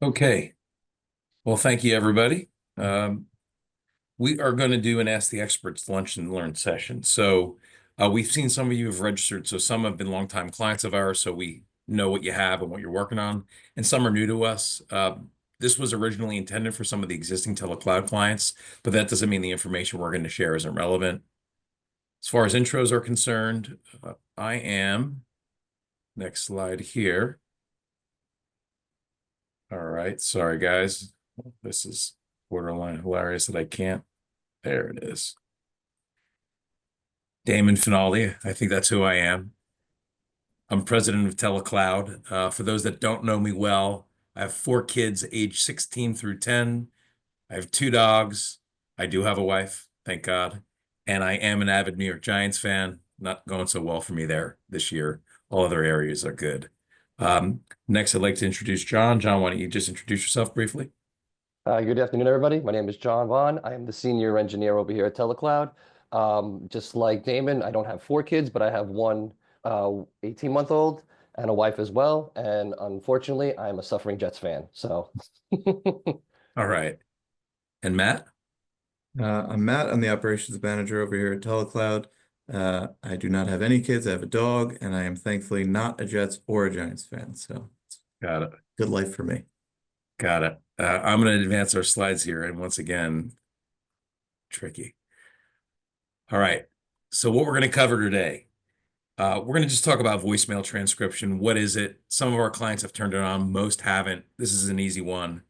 Okay. Well, thank you, everybody. Um, we are going to do an Ask the Experts lunch and learn session. So we've seen some of you have registered. So some have been longtime clients of ours. So we know what you have and what you're working on. And some are new to us. This was originally intended for some of the existing TeleCloud clients, but that doesn't mean the information we're going to share isn't relevant. As far as intros are concerned, I am, next slide here. All right. Sorry, guys. This is borderline hilarious that I can't. There it is. Damon Finaldi. I think that's who I am. I'm president of TeleCloud. For those that don't know me well, I have 4 kids, age 16 through 10. I have 2 dogs. I do have a wife, thank God. And I am an avid New York Giants fan. Not going so well for me there this year. All other areas are good. Next, I'd like to introduce John. John, why don't you just introduce yourself briefly? Good afternoon, everybody. My name is John Vaughn. I am the senior engineer over here at TeleCloud. Just like Damon, I don't have 4 kids, but I have one 18-month-old and a wife as well. And unfortunately, I'm a suffering Jets fan. So All right. And Matt? I'm Matt. I'm the operations manager over here at TeleCloud. I do not have any kids. I have a dog, and I am thankfully not a Jets or a Giants fan. So it's Got it. good life for me. Got it. I'm going to advance our slides here. And once again, tricky. All right. So what we're going to cover today, we're going to just talk about voicemail transcription. What is it? Some of our clients have turned it on. Most haven't. This is an easy one.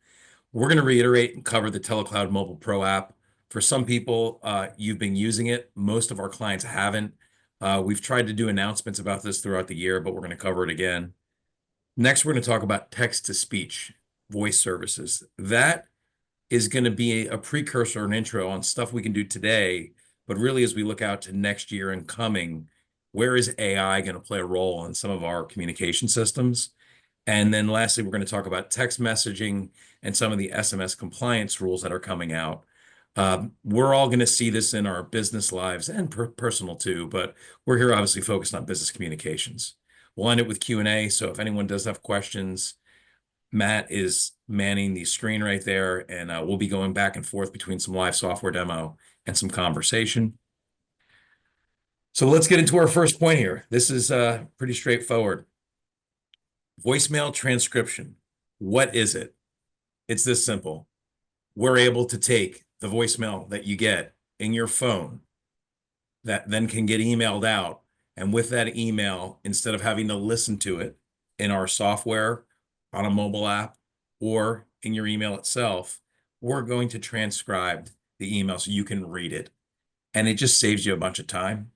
We're going to reiterate and cover the TeleCloud Mobile Pro app. For some people, you've been using it. Most of our clients haven't. We've tried to do announcements about this throughout the year, but we're going to cover it again. Next, we're going to talk about text-to-speech voice services. That is going to be a precursor, an intro on stuff we can do today, but really as we look out to next year and coming, where is AI going to play a role in some of our communication systems? And then lastly, we're going to talk about text messaging and some of the SMS compliance rules that are coming out. We're all going to see this in our business lives and personal too, but we're here obviously focused on business communications. We'll end it with Q&A, so if anyone does have questions, Matt is manning the screen right there, and we'll be going back and forth between some live software demo and some conversation. So let's get into our first point here. This is pretty straightforward. Voicemail transcription. What is it? It's this simple. We're able to take the voicemail that you get in your phone that then can get emailed out. And with that email, instead of having to listen to it in our software, on a mobile app, or in your email itself, we're going to transcribe the email so you can read it. And it just saves you a bunch of time.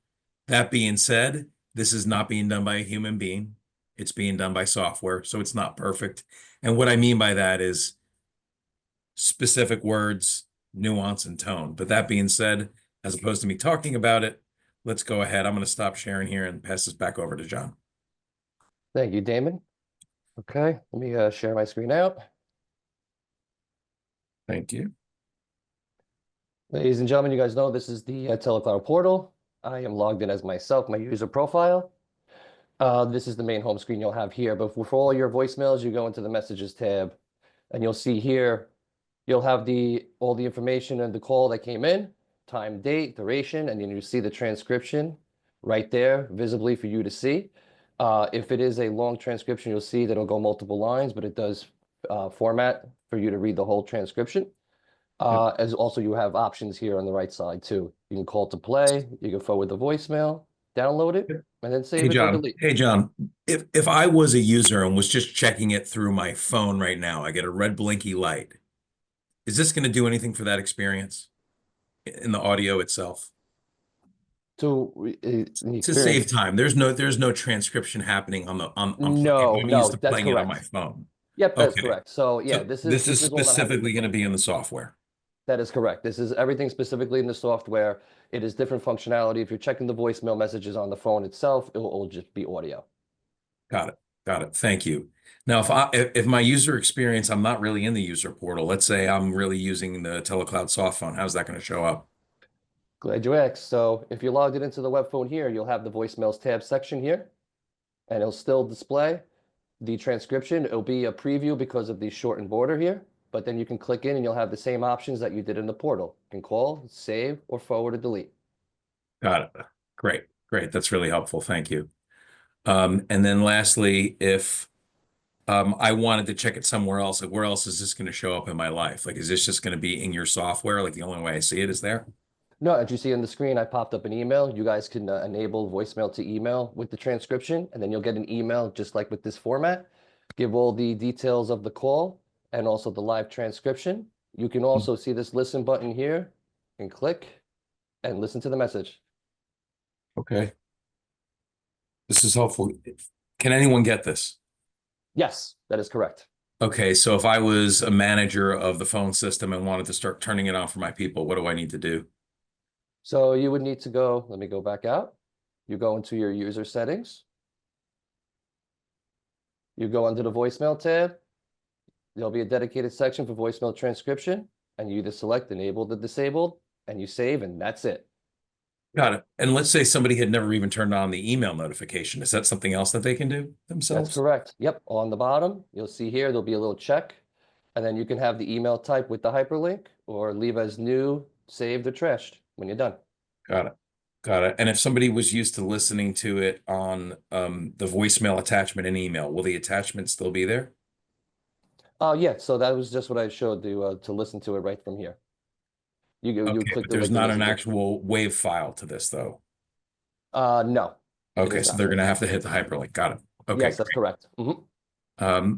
That being said, this is not being done by a human being. It's being done by software, so it's not perfect. And what I mean by that is specific words, nuance, and tone. But that being said, as opposed to me talking about it, let's go ahead. I'm going to stop sharing here and pass this back over to John. thank you, Damon. Okay, let me share my screen out. Thank you. Ladies and gentlemen, you guys know this is the TeleCloud portal. I am logged in as myself, my user profile. This is the main home screen you'll have here, but for all your voicemails, you go into the messages tab and you'll see here, you'll have all the information and the call that came in, time, date, duration, and then you see the transcription right there visibly for you to see. If it is a long transcription, you'll see that it'll go multiple lines, but it does format for you to read the whole transcription. As also you have options here on the right side too. You can call to play, you can forward the voicemail, download it, and then save it or delete. Hey, John, if I was a user and was just checking it through my phone right now, I get a red blinky light. Is this going to do anything for that experience in the audio itself? To save time. There's no transcription happening on No, I'm used to that's playing it on my correct. phone. Yep, that's Okay. correct. So yeah, So this this is is all that happens specifically in going to the be in the software. That is correct. This is everything specifically in the software. It is different functionality. If you're checking the voicemail messages on the phone itself, it'll just be audio. Got it. Got it. Thank you. Now, if my user experience, I'm not really in the user portal. Let's say I'm really using the TeleCloud soft phone. How's that going to show up? Glad you asked. So if you logged it into the web phone here, you'll have the voicemails tab section here, and it'll still display the transcription. It'll be a preview because of the shortened border here, but then you can click in and you'll have the same options that you did in the portal. You can call, save, or forward or delete. Got it. Great. Great. That's really helpful. Thank you. And then lastly, if I wanted to check it somewhere else, like where else is this going to show up in my life? Like, is this just going to be in your software? Like the only way I see it is there? No, as you see on the screen, I popped up an email. You guys can enable voicemail to email with the transcription, and then you'll get an email just like with this format. Give all the details of the call and also the live transcription. You can also see this listen button here and click and listen to the message. Okay. This is helpful. Can anyone get this? Yes, that is correct. Okay, so if I was a manager of the phone system and wanted to start turning it on for my people, what do I need to do? So you would need to go, let me go back out. You go into your user settings. You go under the voicemail tab. There'll be a dedicated section for voicemail transcription, and you either select enabled or disabled, and you save, and that's it. Got it. And let's say somebody had never even turned on the email notification. Is that something else that they can do themselves? That's correct. Yep. On the bottom, you'll see here, there'll be a little check, and then you can have the email type with the hyperlink or leave as new, saved, or trashed when you're done. Got it. Got it. And if somebody was used to listening to it on the voicemail attachment in email, will the attachment still be there? Yeah, so that was just what I showed to listen to it right from here. You Okay, click but the there's link and not listen an to it. actual WAV file to this, though. No. it Okay, is so not. they're going to have to hit the hyperlink. Got it. Okay, Yes, that's correct. Mhm.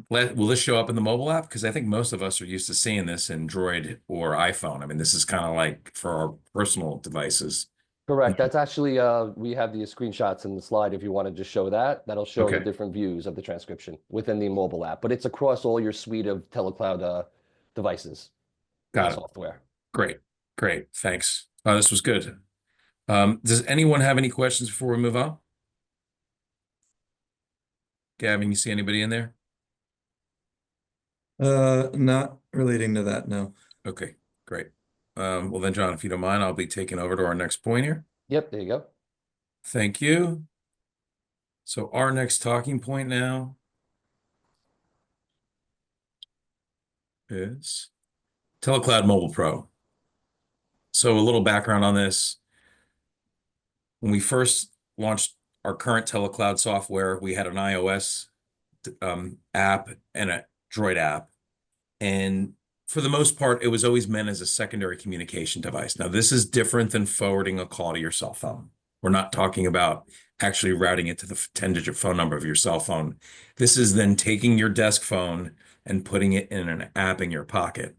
will this show up in the mobile app? Because I think most of us are used to seeing this in Droid or iPhone. I mean, this is kind of like for our personal devices. Correct. That's actually, we have the screenshots in the slide if you want to just show that. That'll show the Okay, different views of the transcription within the mobile app, but it's across all your suite of TeleCloud devices and got it. software. Great, great. Thanks. This was good. Does anyone have any questions before we move on? Gavin, you see anybody in there? Not relating to that, no. Okay, great. Well then, John, if you don't mind, I'll be taking over to our next point here. Yep, there you go. Thank you. So our next talking point now is TeleCloud Mobile Pro. So a little background on this. When we first launched our current TeleCloud software, we had an iOS app and a Droid app. And for the most part, it was always meant as a secondary communication device. Now, this is different than forwarding a call to your cell phone. We're not talking about actually routing it to the 10-digit phone number of your cell phone. This is then taking your desk phone and putting it in an app in your pocket.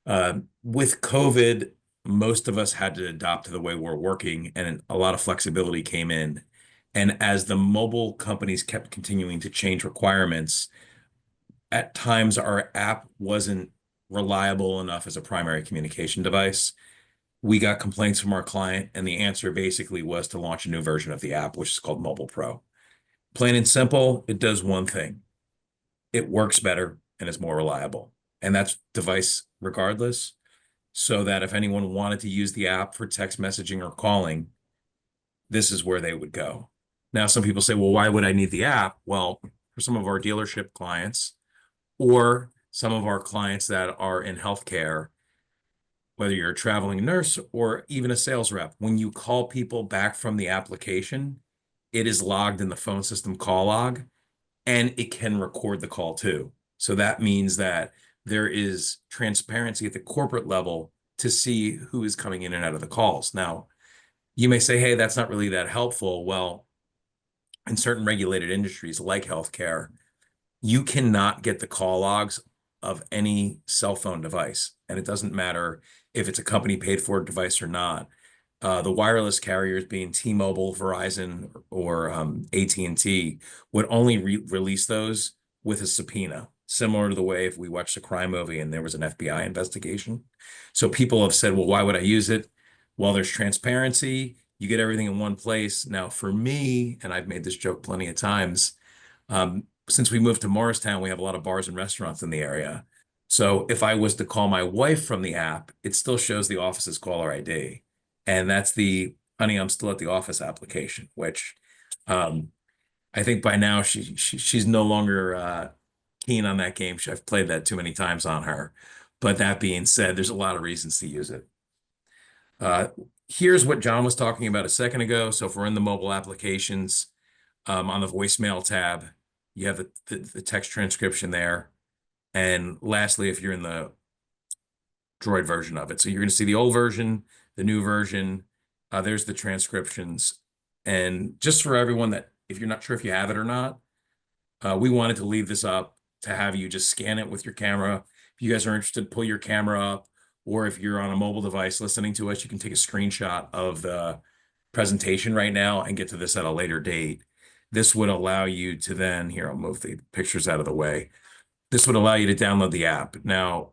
With COVID, most of us had to adopt to the way we're working, and a lot of flexibility came in. And as the mobile companies kept continuing to change requirements, at times our app wasn't reliable enough as a primary communication device. We got complaints from our client, and the answer basically was to launch a new version of the app, which is called Mobile Pro. Plain and simple, it does one thing. It works better and is more reliable. And that's device regardless, so that if anyone wanted to use the app for text messaging or calling, this is where they would go. Now, some people say, well, why would I need the app? Well, for some of our dealership clients or some of our clients that are in healthcare, whether you're a traveling nurse or even a sales rep, when you call people back from the application, it is logged in the phone system call log, and it can record the call too. So that means that there is transparency at the corporate level to see who is coming in and out of the calls. Now, you may say, hey, that's not really that helpful. Well, in certain regulated industries like healthcare, you cannot get the call logs of any cell phone device. And it doesn't matter if it's a company paid for device or not. The wireless carriers being T-Mobile, Verizon, or AT&T would only release those with a subpoena, similar to the way if we watched a crime movie and there was an FBI investigation. So people have said, well, why would I use it? Well, there's transparency. You get everything in one place. Now, for me, and I've made this joke plenty of times, since we moved to Morristown, we have a lot of bars and restaurants in the area. So if I was to call my wife from the app, it still shows the office's caller ID. And that's the honey, I'm still at the office application, which I think by now she's no longer keen on that game. I've played that too many times on her. But that being said, there's a lot of reasons to use it. Uh, Here's what John was talking about a second ago. So if we're in the mobile applications, on the voicemail tab, you have the text transcription there. And lastly, if you're in the Droid version of it. So you're going to see the old version, the new version. There's the transcriptions. And just for everyone that, if you're not sure if you have it or not, we wanted to leave this up to have you just scan it with your camera. If you guys are interested, pull your camera up, or if you're on a mobile device listening to us, you can take a screenshot of the presentation right now and get to this at a later date. This would allow you to then, here, I'll move the pictures out of the way. This would allow you to download the app. Now,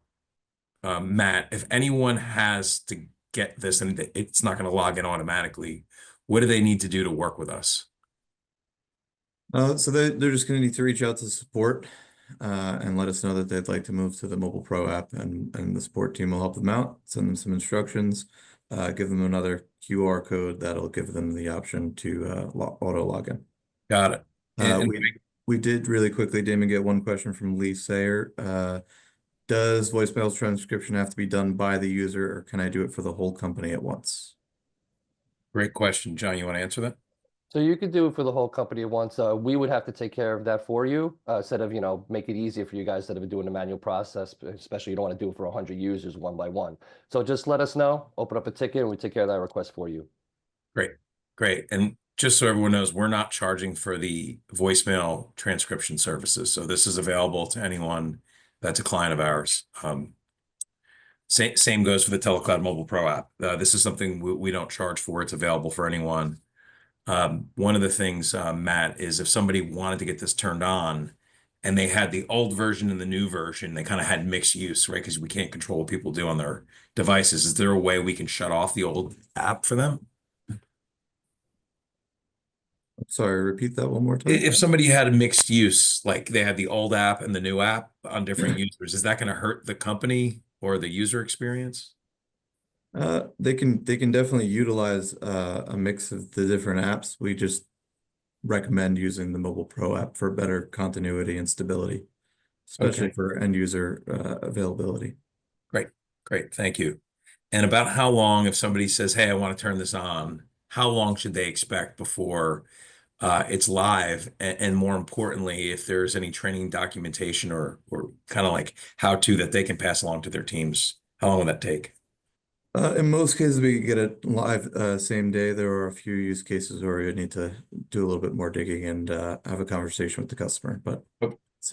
Matt, if anyone has to get this and it's not going to log in automatically, what do they need to do to work with us? So they're just going to need to reach out to support and let us know that they'd like to move to the Mobile Pro app, and the support team will help them out, send them some instructions, give them another QR code that'll give them the option to auto login. Got it. We did really quickly, Damon, get one question from Lee Sayer. Does voicemail transcription have to be done by the user, or can I do it for the whole company at once? Great question. John, you want to answer that? So you could do it for the whole company at once. We would have to take care of that for you, instead of, make it easier for you guys that have been doing the manual process, especially you don't want to do it for 100 users one by one. So just let us know, open up a ticket, and we take care of that request for you. Great. Great. And just so everyone knows, we're not charging for the voicemail transcription services. So this is available to anyone that's a client of ours. Same goes for the TeleCloud Mobile PRO App. This is something we don't charge for. It's available for anyone. One of the things, Matt, is if somebody wanted to get this turned on and they had the old version and the new version, they kind of had mixed use, right? Because we can't control what people do on their devices. Is there a way we can shut off the old app for them? Sorry, repeat that one more time. If somebody had a mixed use, like they had the old app and the new app on different users, is that going to hurt the company or the user experience? They can definitely utilize a mix of the different apps. We just recommend using the Mobile Pro app for better continuity and stability, especially for end user availability. Great. Thank you. And about how long, if somebody says, hey, I want to turn this on, how long should they expect before it's live? And more importantly, if there's any training documentation or kind of like how to that they can pass along to their teams, how long will that take? In most cases, we can get it live same day. There are a few use cases where you need to do a little bit more digging and have a conversation with the customer. But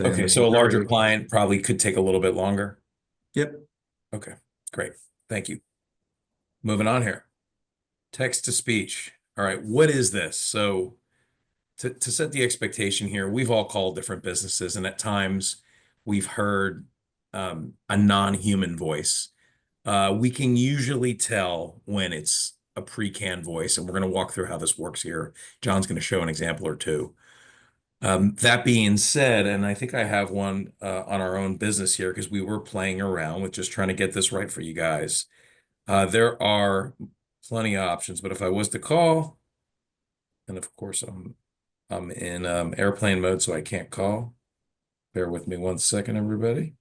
okay, so a larger client probably could take a little bit longer. Yep. Okay, great. Thank you. Moving on here. Text to speech. All right, what is this? So to set the expectation here, we've all called different businesses, and at times we've heard a non-human voice. We can usually tell when it's a pre-canned voice, and we're going to walk through how this works here. John's going to show an example or two. That being said, and I think I have one on our own business here because we were playing around with just trying to get this right for you guys. There are plenty of options, but if I was to call, and of course I'm in airplane mode, so I can't call. Bear with me one second, everybody.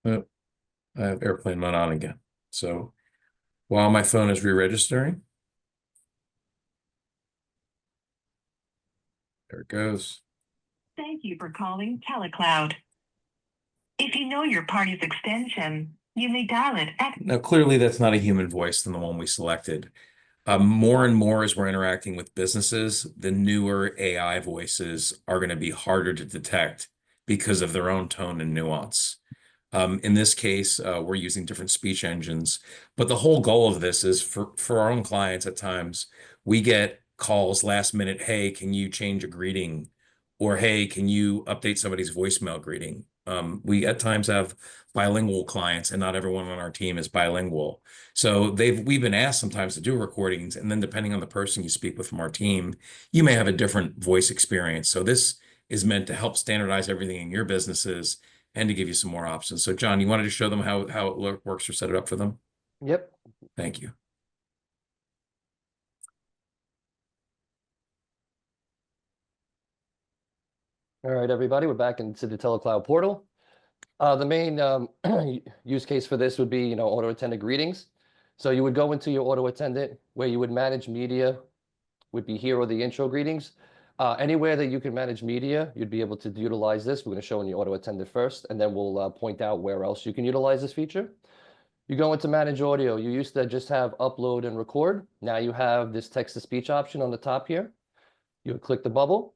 Oh, I have airplane mode on again. So while my phone is re-registering, there it goes. Thank you for calling TeleCloud. If you know your party's extension, you may dial it at... Now, clearly that's not a human voice than the one we selected. More and more as we're interacting with businesses, the newer AI voices are going to be harder to detect because of their own tone and nuance. In this case, we're using different speech engines, but the whole goal of this is for our own clients. At times we get calls last minute. Hey, can you change a greeting? Or, hey, can you update somebody's voicemail greeting? We at times have bilingual clients, and not everyone on our team is bilingual. So we've been asked sometimes to do recordings, and then depending on the person you speak with from our team, you may have a different voice experience. So this is meant to help standardize everything in your businesses and to give you some more options. So John, you wanted to show them how it works or set it up for them? Yep. Thank you. All right, everybody, we're back into the TeleCloud portal. The main use case for this would be, auto attendant greetings. So you would go into your auto attendant where you would manage media, would be here or the intro greetings. Anywhere that you can manage media, you'd be able to utilize this. We're going to show in the auto attendant first, and then we'll point out where else you can utilize this feature. You go into manage audio. You used to just have upload and record. Now you have this text to speech option on the top here. You would click the bubble,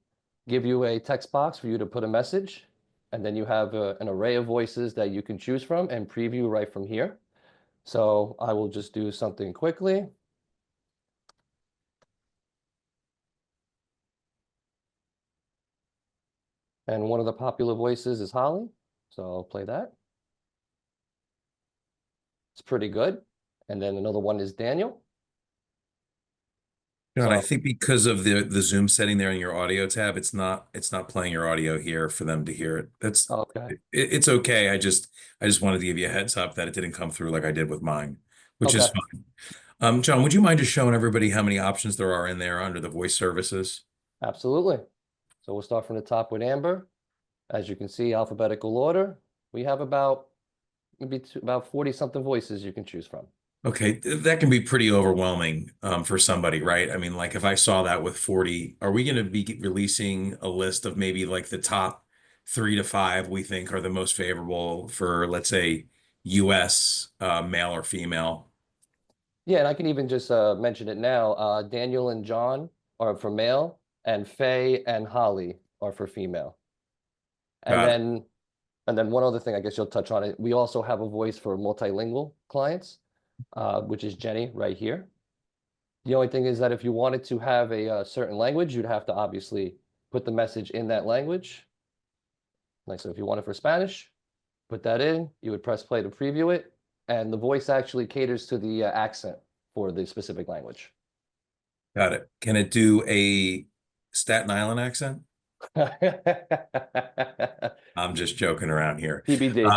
give you a text box for you to put a message, and then you have an array of voices that you can choose from and preview right from here. So I will just do something quickly. And one of the popular voices is Holly, so I'll play that. It's pretty good. And then another one is Daniel. John, I So- think because of the Zoom setting there in your audio tab, it's not playing your audio here for them to hear it. That's Okay. it's okay. I just wanted to give you a heads up that it didn't come through like I did with mine, which is Okay. fine. John, would you mind just showing everybody how many options there are in there under the voice services? Absolutely. So we'll start from the top with Amber. As you can see, alphabetical order. We have about 40 something voices you can choose from. Okay, that can be pretty overwhelming for somebody, right? I mean, like if I saw that with 40, are we going to be releasing a list of maybe like the top 3 to 5 we think are the most favorable for, let's say, US male or female? Yeah, and I can even just mention it now. Daniel and John are for male, and Faye and Holly are for female. And Got it. then one other thing, I guess you'll touch on it. We also have a voice for multilingual clients, which is Jenny right here. The only thing is that if you wanted to have a certain language, you'd have to obviously put the message in that language. Like, so if you want it for Spanish, put that in, you would press play to preview it, and the voice actually caters to the accent for the specific language. Got it. Can it do a Staten Island accent? I'm just joking around here. TBD.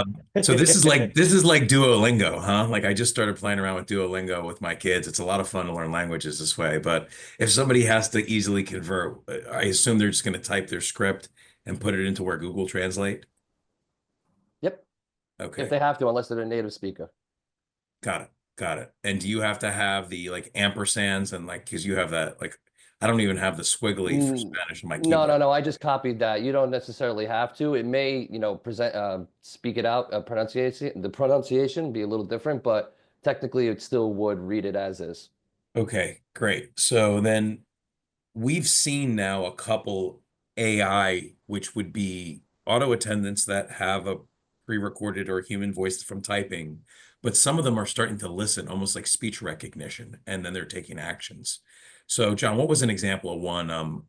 So this is like Duolingo, huh? Like I just started playing around with Duolingo with my kids. It's a lot of fun to learn languages this way. But if somebody has to easily convert, I assume they're just going to type their script and put it into where Google Translate. Yep. Okay. If they have to, unless they're a native speaker. Got it. Got it. And do you have to have the like ampersands and like, because you have that, like, I don't even have the squiggly for Spanish on my keyboard. No. I just copied that. You don't necessarily have to. It may, speak it out, the pronunciation be a little different, but technically it still would read it as is. Okay, great. So then we've seen now a couple AI, which would be auto attendants that have a pre-recorded or human voice from typing, but some of them are starting to listen, almost like speech recognition, and then they're taking actions. So, John, what was an example of one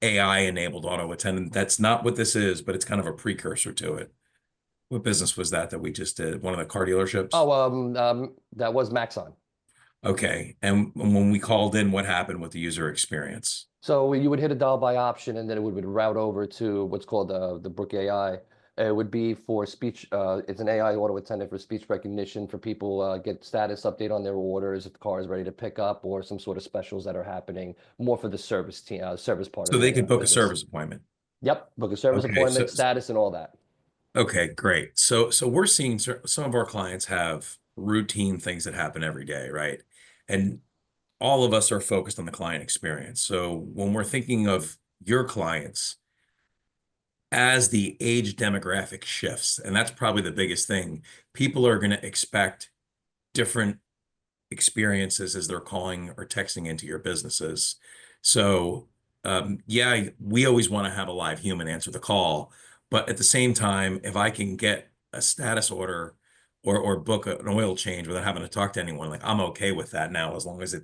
AI-enabled auto attendant? That's not what this is, but it's kind of a precursor to it. What business was that we just did? One of the car dealerships? Oh, that was Maxon. Okay. And when we called in, what happened with the user experience? So you would hit a dial by option, and then it would route over to what's called the Brook AI. It would be for speech. It's an AI auto attendant for speech recognition for people get status update on their orders if the car is ready to pick up or some sort of specials that are happening. More for the service team, service part. So they could book a service appointment. Yep, book a service Okay, appointment, so- status, and all that. Okay, great. So we're seeing some of our clients have routine things that happen every day, right? And all of us are focused on the client experience. So when we're thinking of your clients, as the age demographic shifts, and that's probably the biggest thing, people are going to expect different experiences as they're calling or texting into your businesses. So, yeah, we always want to have a live human answer the call, but at the same time, if I can get a status order or book an oil change without having to talk to anyone, like I'm okay with that now, as long as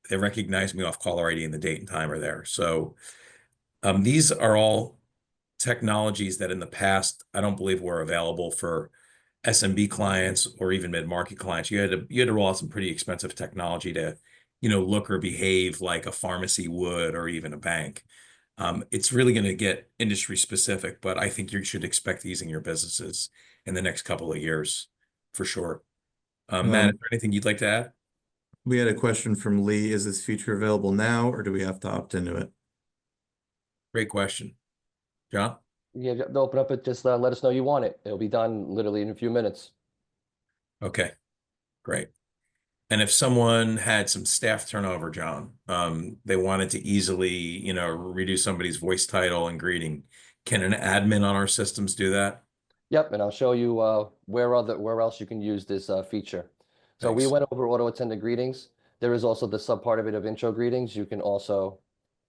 they recognize me off caller ID and the date and time are there. So, these are all technologies that in the past, I don't believe were available for SMB clients or even mid-market clients. You had to roll out some pretty expensive technology to, look or behave like a pharmacy would or even a bank. It's really going to get industry specific, but I think you should expect these in your businesses in the next couple of years for sure. Matt, is there anything you'd like to add? We had a question from Lee. Is this feature available now, or do we have to opt into it? Great question. John? You have to open up it, just let us know you want it. It'll be done literally in a few minutes. Okay, great. And if someone had some staff turnover, John, they wanted to easily, redo somebody's voice title and greeting, can an admin on our systems do that? Yep, and I'll show you where else you can use this feature. So we Thanks. went over auto attended greetings. There is also the sub part of it of intro greetings. You can also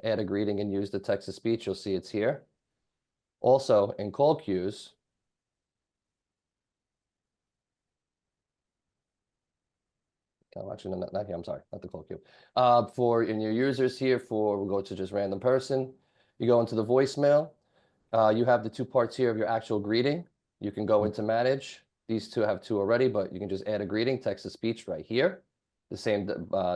add a greeting and use the text to speech. You'll see it's here. Also in call queues, oh, actually, not here. I'm sorry, not the call queue. For in your users here, we'll go to just random person. You go into the voicemail. You have the two parts here of your actual greeting. You can go into manage. These two have two already, but you can just add a greeting, text to speech right here. The same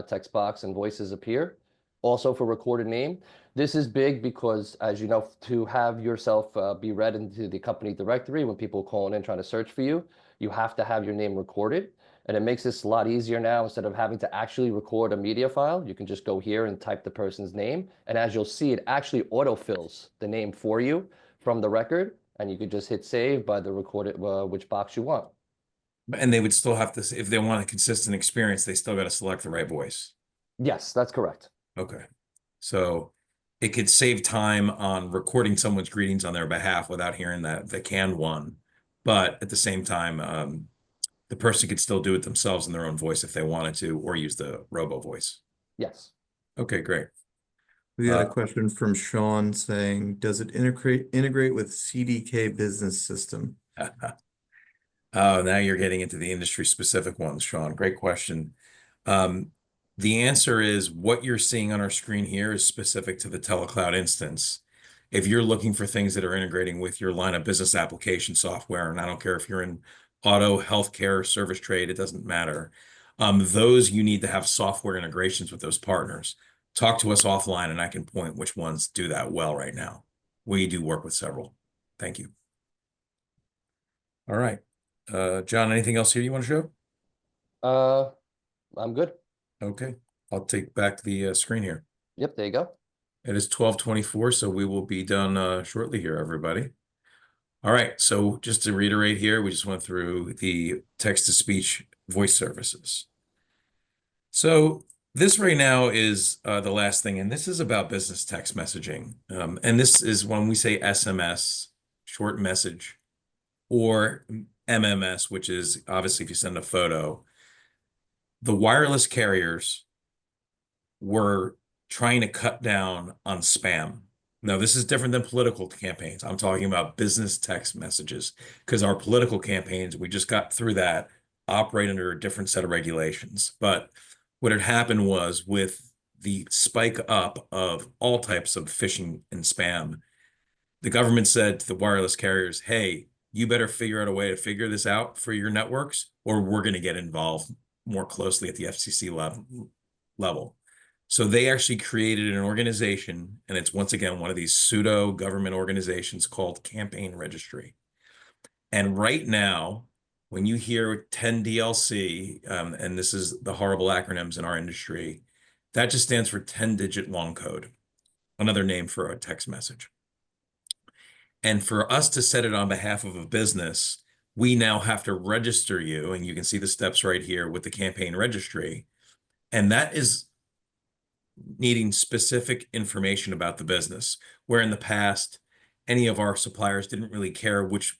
text box and voices appear. Also for recorded name. This is big because, as you know, to have yourself be read into the company directory when people call in trying to search for you, you have to have your name recorded. And it makes this a lot easier now. Instead of having to actually record a media file, you can just go here and type the person's name. And as you'll see, it actually autofills the name for you from the record, and you could just hit save by the recorded which box you want. And they would still have to, if they want a consistent experience, they still got to select the right voice. Yes, that's correct. Okay. So it could save time on recording someone's greetings on their behalf without hearing the canned one. But at the same time, the person could still do it themselves in their own voice if they wanted to, or use the robo voice. Yes. Okay, great. We had a question from Sean saying, does it integrate with CDK business system? Oh, now you're getting into the industry specific ones, Sean. Great question. The answer is what you're seeing on our screen here is specific to the TeleCloud instance. If you're looking for things that are integrating with your line of business application software, and I don't care if you're in auto, healthcare, service trade, it doesn't matter. Those you need to have software integrations with those partners. Talk to us offline and I can point which ones do that well right now. We do work with several. Thank you. All right. John, anything else here you want to show? I'm good. Okay. I'll take back the screen here. Yep, there you go. It is 12:24, so we will be done shortly here, everybody. All right. So just to reiterate here, we just went through the text-to-speech voice services. So this right now is the last thing, and this is about business text messaging. And this is when we say SMS, short message, or MMS, which is obviously if you send a photo. The wireless carriers were trying to cut down on spam. Now, this is different than political campaigns. I'm talking about business text messages because our political campaigns, we just got through that, operate under a different set of regulations. But what had happened was with the spike up of all types of phishing and spam, the government said to the wireless carriers, hey, you better figure out a way to figure this out for your networks, or we're going to get involved more closely at the FCC level. So they actually created an organization, and it's once again one of these pseudo government organizations called Campaign Registry. And right now, when you hear 10DLC, and this is the horrible acronyms in our industry, that just stands for 10-digit long code, another name for a text message. And for us to set it on behalf of a business, we now have to register you, and you can see the steps right here with the campaign registry. And that is needing specific information about the business, where in the past, any of our suppliers didn't really care which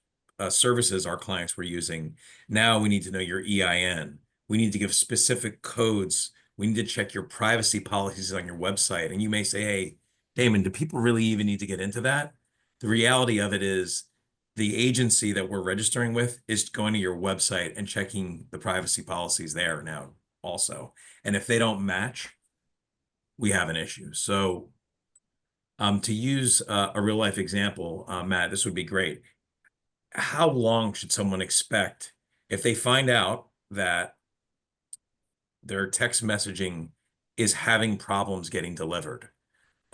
services our clients were using. Now we need to know your EIN. We need to give specific codes. We need to check your privacy policies on your website. And you may say, hey, Damon, do people really even need to get into that? The reality of it is the agency that we're registering with is going to your website and checking the privacy policies there now also. And if they don't match, we have an issue. So to use a real life example, Matt, this would be great. How long should someone expect if they find out that their text messaging is having problems getting delivered?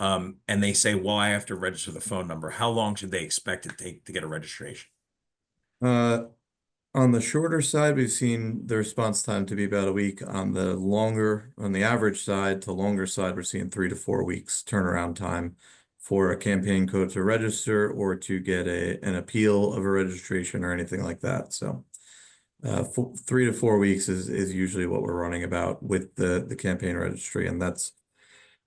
and they say, well, I have to register the phone number, how long should they expect it to take to get a registration? On the shorter side, we've seen the response time to be about a week. On the average side to longer side, we're seeing 3 to 4 weeks turnaround time for a campaign code to register or to get an appeal of a registration or anything like that. So 3 to 4 weeks is usually what we're running about with the campaign registry, and that's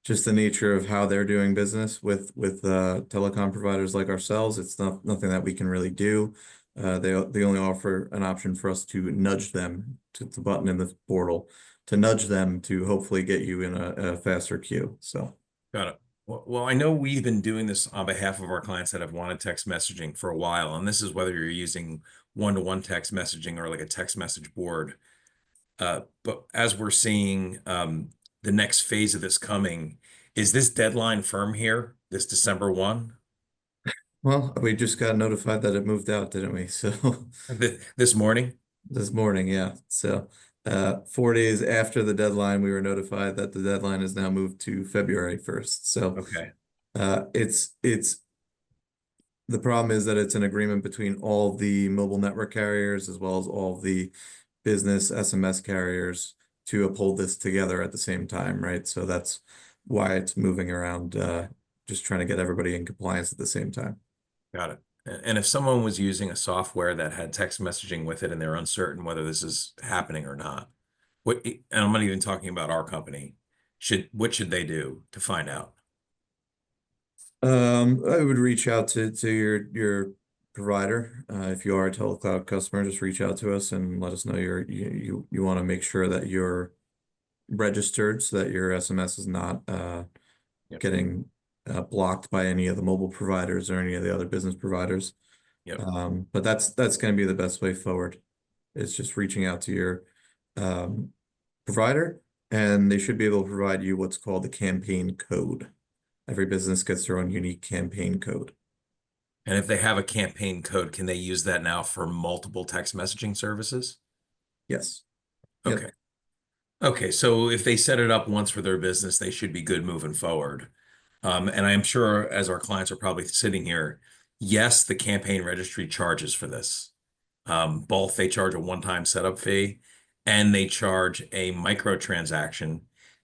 just the nature of how they're doing business with telecom providers like ourselves. It's nothing that we can really do. They only offer an option for us to nudge them to the button in the portal to nudge them to hopefully get you in a faster queue. So Got it. Well, I know we've been doing this on behalf of our clients that have wanted text messaging for a while, and this is whether you're using one-to-one text messaging or like a text message board. But as we're seeing the next phase of this coming, is this deadline firm here, this December 1? well, we just got notified that it moved out, didn't we? So This morning? this morning, yeah. So 4 days after the deadline, we were notified that the deadline is now moved to February 1st. So Okay. it's the problem is that it's an agreement between all the mobile network carriers as well as all the business SMS carriers to uphold this together at the same time, right? So that's why it's moving around, just trying to get everybody in compliance at the same time. Got it. And if someone was using a software that had text messaging with it and they're uncertain whether this is happening or not, and I'm not even talking about our company, what should they do to find out? I would reach out to your provider. If you are a TeleCloud customer, just reach out to us and let us know you want to make sure that you're registered so that your SMS is not Yep. getting blocked by any of the mobile providers or any of the other business providers. Yep. But that's going to be the best way forward. Is just reaching out to your provider, and they should be able to provide you what's called the campaign code. Every business gets their own unique campaign code. And if they have a campaign code, can they use that now for multiple text messaging services? Yes. Yep. Okay. Okay, so if they set it up once for their business, they should be good moving forward. And I'm sure as our clients are probably sitting here, yes, the campaign registry charges for this. Both they charge a one-time setup fee and they charge a microtransaction.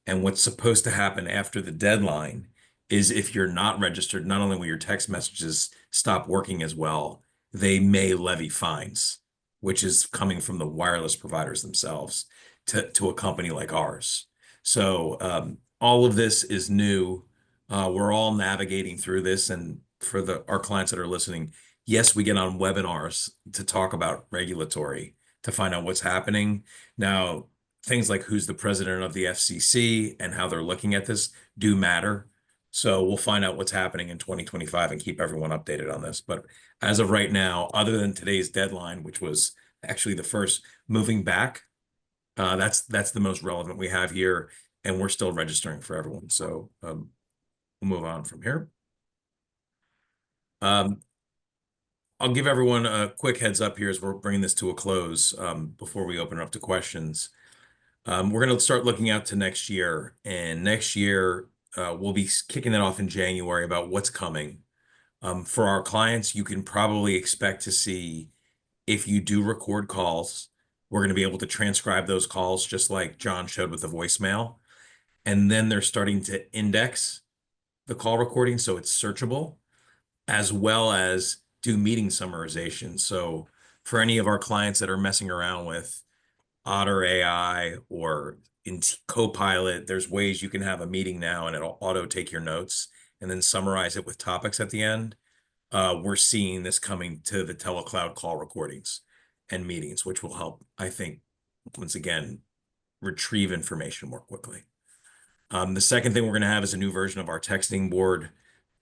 And what's supposed to happen after the deadline is if you're not registered, not only will your text messages stop working as well, they may levy fines, which is coming from the wireless providers themselves to a company like ours. So all of this is new. We're all navigating through this, and for our clients that are listening, yes, we get on webinars to talk about regulatory, to find out what's happening. Now, things like who's the president of the FCC and how they're looking at this do matter. So we'll find out what's happening in 2025 and keep everyone updated on this. But as of right now, other than today's deadline, which was actually the first moving back, that's the most relevant we have here, and we're still registering for everyone. So we'll move on from here. I'll give everyone a quick heads up here as we're bringing this to a close before we open it up to questions. We're going to start looking out to next year, and next year we'll be kicking it off in January about what's coming. For our clients, you can probably expect to see, if you do record calls, we're going to be able to transcribe those calls just like John showed with the voicemail. And then they're starting to index the call recording so it's searchable, as well as do meeting summarization. So for any of our clients that are messing around with Otter AI or in Copilot, there's ways you can have a meeting now and it'll auto take your notes and then summarize it with topics at the end. We're seeing this coming to the TeleCloud call recordings and meetings, which will help, I think, once again, retrieve information more quickly. The second thing we're going to have is a new version of our texting board.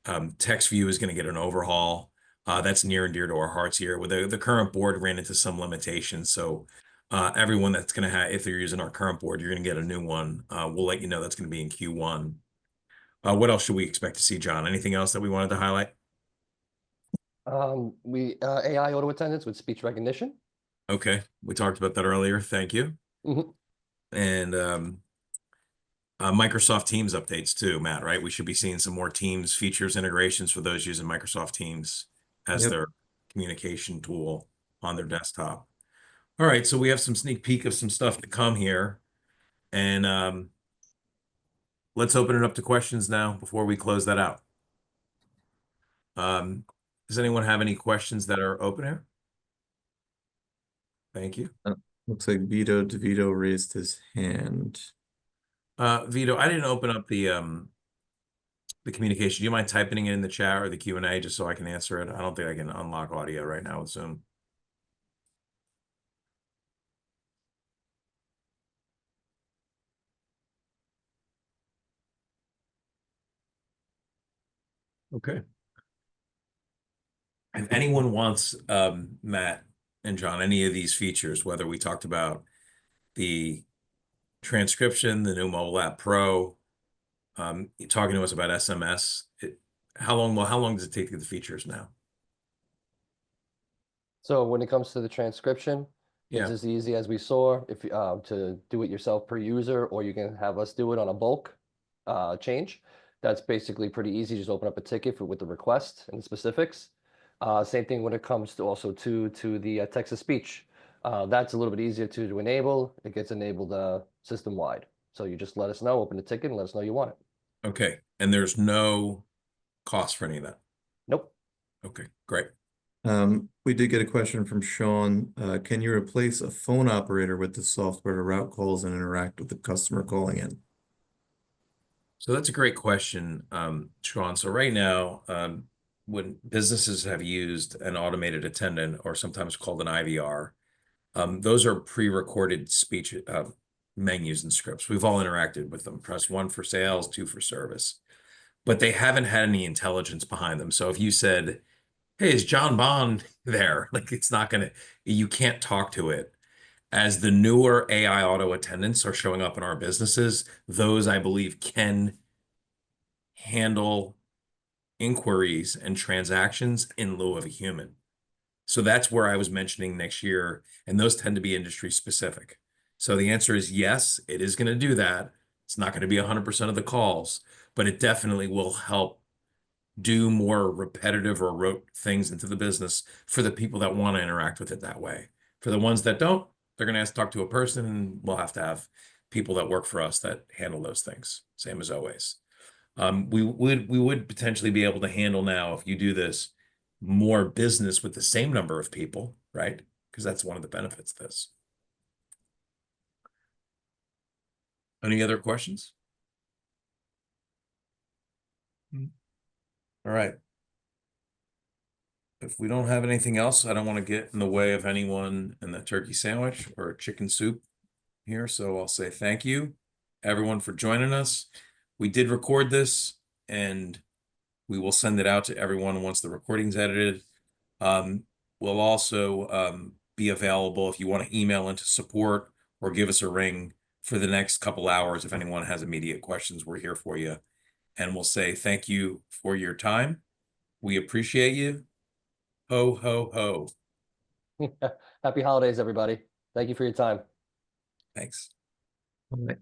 TextView is going to get an overhaul. That's near and dear to our hearts here. With the current board ran into some limitations, so everyone that's going to have, if they're using our current board, you're going to get a new one. We'll let you know that's going to be in Q1. What else should we expect to see, John? Anything else that we wanted to highlight? AI auto attendants with speech recognition. Okay, we talked about that earlier. Thank you. Mhm. And Microsoft Teams updates too, Matt, right? We should be seeing some more Teams features integrations for those using Microsoft Teams as Yep. their communication tool on their desktop. All right, so we have some sneak peek of some stuff to come here. And let's open it up to questions now before we close that out. Does anyone have any questions that are open here? Thank you. Looks like Vito DeVito raised his hand. Vito, I didn't open up the communication. Do you mind typing it in the chat or the Q&A just so I can answer it? I don't think I can unlock audio right now with Zoom. Okay. If anyone wants, Matt and John, any of these features, whether we talked about the transcription, the new mobile app Pro, talking to us about SMS, how long does it take to get the features now? So when it comes to the transcription, it's Yeah. as easy as we saw if to do it yourself per user, or you can have us do it on a bulk change. That's basically pretty easy. Just open up a ticket with the request and the specifics. Same thing when it comes to also to the text to speech. That's a little bit easier to enable. It gets enabled system wide. So you just let us know, open the ticket, and let us know you want it. Okay. And there's no cost for any of that. Nope. Okay, great. We did get a question from Sean. Can you replace a phone operator with the software to route calls and interact with the customer calling in? So that's a great question, Sean. So right now, when businesses have used an automated attendant or sometimes called an IVR, those are pre-recorded speech menus and scripts. We've all interacted with them. Press 1 for sales, 2 for service. But they haven't had any intelligence behind them. So if you said, hey, is John Bond there? Like it's not gonna, you can't talk to it. As the newer AI auto attendants are showing up in our businesses, those I believe can handle inquiries and transactions in lieu of a human. So that's where I was mentioning next year, and those tend to be industry specific. So the answer is yes, it is going to do that. It's not going to be 100% of the calls, but it definitely will help do more repetitive or rote things into the business for the people that want to interact with it that way. For the ones that don't, they're going to have to talk to a person, and we'll have to have people that work for us that handle those things, same as always. We would potentially be able to handle now, if you do this, more business with the same number of people, right? Because that's one of the benefits of this. Any other questions? All right. If we don't have anything else, I don't want to get in the way of anyone in the turkey sandwich or chicken soup here. So I'll say thank you, everyone, for joining us. We did record this, and we will send it out to everyone once the recording's edited. We'll also be available if you want to email into support or give us a ring for the next couple hours. If anyone has immediate questions, we're here for you. And we'll say thank you for your time. We appreciate you. Ho, ho, ho. Happy holidays, everybody. Thank you for your time. Thanks. All right.